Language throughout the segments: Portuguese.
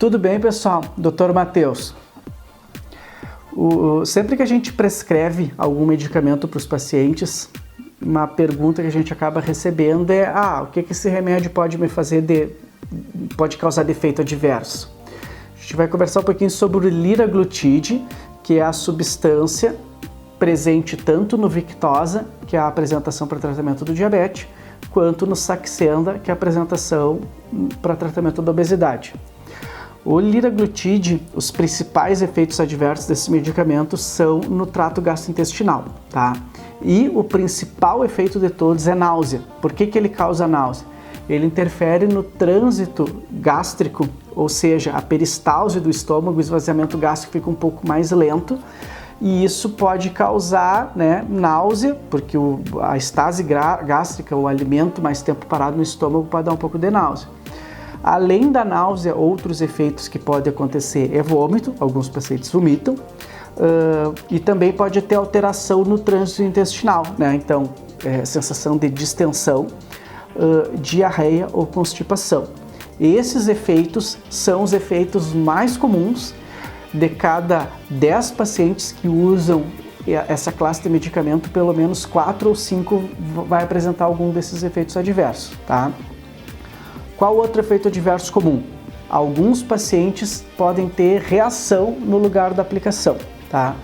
Tudo bem, pessoal? Dr. Matheus. Sempre que a gente prescreve algum medicamento para os pacientes, uma pergunta que a gente acaba recebendo é: o que esse remédio pode me fazer, pode causar defeito adverso? A gente vai conversar um pouquinho sobre o liraglutide, que é a substância presente tanto no Victoza, que é a apresentação para tratamento do diabetes, quanto no Saxenda, que é a apresentação para tratamento da obesidade. O liraglutide, os principais efeitos adversos desse medicamento são no trato gastrointestinal, tá? E o principal efeito de todos é náusea. Por que ele causa náusea? Ele interfere no trânsito gástrico, ou seja, a peristalse do estômago, o esvaziamento gástrico fica um pouco mais lento, e isso pode causar, náusea, porque a estase gástrica, o alimento mais tempo parado no estômago, pode dar um pouco de náusea. Além da náusea, outros efeitos que podem acontecer é vômito, alguns pacientes vomitam, e também pode ter alteração no trânsito intestinal, então sensação de distensão, diarreia ou constipação. Esses efeitos são os efeitos mais comuns. De cada 10 pacientes que usam essa classe de medicamento, pelo menos 4 ou 5 vai apresentar algum desses efeitos adversos, tá? Qual outro efeito adverso comum? Alguns pacientes podem ter reação no lugar da aplicação, tá?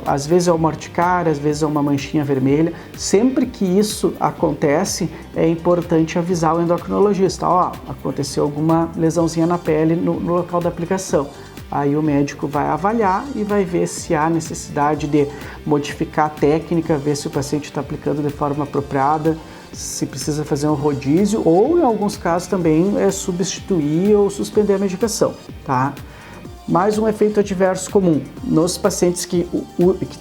Às vezes é uma urticária, às vezes é uma manchinha vermelha. Sempre que isso acontece, é importante avisar o endocrinologista: aconteceu alguma lesãozinha na pele no local da aplicação. Aí o médico vai avaliar e vai ver se há necessidade de modificar a técnica, ver se o paciente está aplicando de forma apropriada, se precisa fazer um rodízio ou, em alguns casos, também substituir ou suspender a medicação, tá? Mais um efeito adverso comum nos pacientes que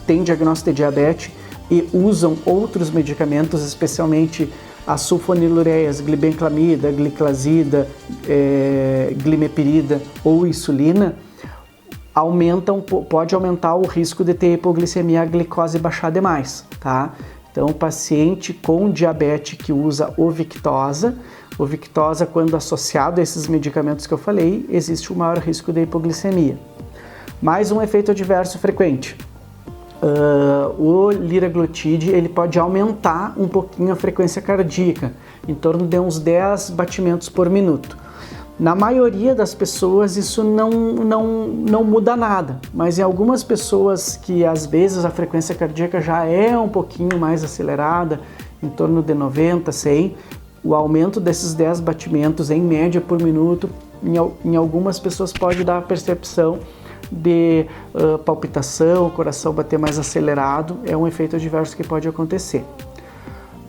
têm diagnóstico de diabetes e usam outros medicamentos, especialmente as sulfonilureias, glibenclamida, gliclazida, glimepirida ou insulina, pode aumentar o risco de ter hipoglicemia, a glicose baixar demais, tá? Então, o paciente com diabetes que usa o Victoza, quando associado a esses medicamentos que eu falei, existe um maior risco de hipoglicemia. Mais um efeito adverso frequente. O liraglutide, ele pode aumentar um pouquinho a frequência cardíaca, em torno de uns 10 batimentos por minuto. Na maioria das pessoas isso não muda nada, mas em algumas pessoas que às vezes a frequência cardíaca já é um pouquinho mais acelerada, em torno de 90, 100, o aumento desses 10 batimentos em média por minuto, em algumas pessoas pode dar a percepção de palpitação, o coração bater mais acelerado, é um efeito adverso que pode acontecer.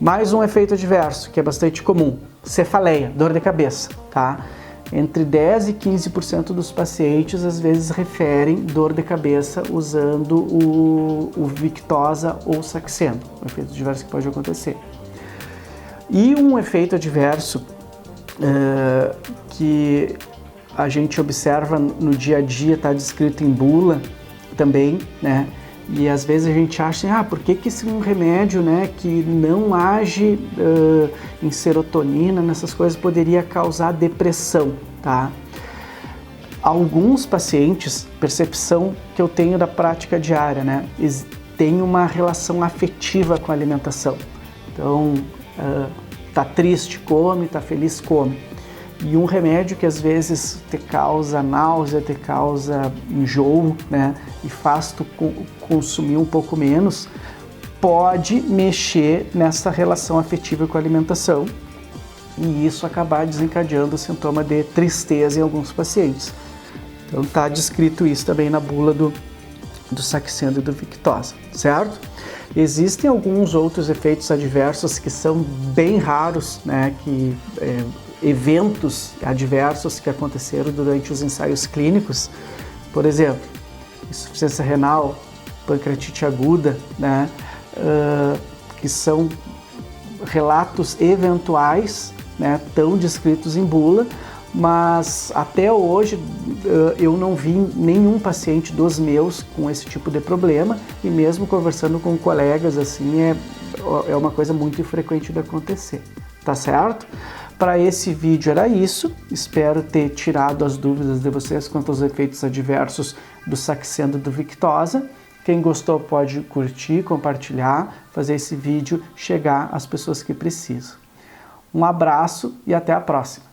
Mais um efeito adverso que é bastante comum: cefaleia, dor de cabeça, tá? Entre 10% e 15% dos pacientes às vezes referem dor de cabeça usando o Victoza ou Saxenda, um efeito adverso que pode acontecer. E um efeito adverso que a gente observa no dia a dia, está descrito em bula também, e às vezes a gente acha, por que esse é um remédio, que não age em serotonina, nessas coisas, poderia causar depressão, tá? Alguns pacientes, percepção que eu tenho da prática diária, tem uma relação afetiva com a alimentação. Então, tá triste, come, tá feliz, come. E um remédio que às vezes te causa náusea, te causa enjoo, e faz tu consumir um pouco menos, pode mexer nessa relação afetiva com a alimentação e isso acabar desencadeando o sintoma de tristeza em alguns pacientes. Então está descrito isso também na bula do Saxenda e do Victoza, certo? Existem alguns outros efeitos adversos que são bem raros, eventos adversos que aconteceram durante os ensaios clínicos, por exemplo, insuficiência renal, pancreatite aguda, que são relatos eventuais, tão descritos em bula, mas até hoje eu não vi nenhum paciente dos meus com esse tipo de problema, e mesmo conversando com colegas, assim, é uma coisa muito infrequente de acontecer, tá certo? Para esse vídeo era isso, espero ter tirado as dúvidas de vocês quanto aos efeitos adversos do Saxenda e do Victoza. Quem gostou pode curtir, compartilhar, fazer esse vídeo chegar às pessoas que precisam. Um abraço e até a próxima!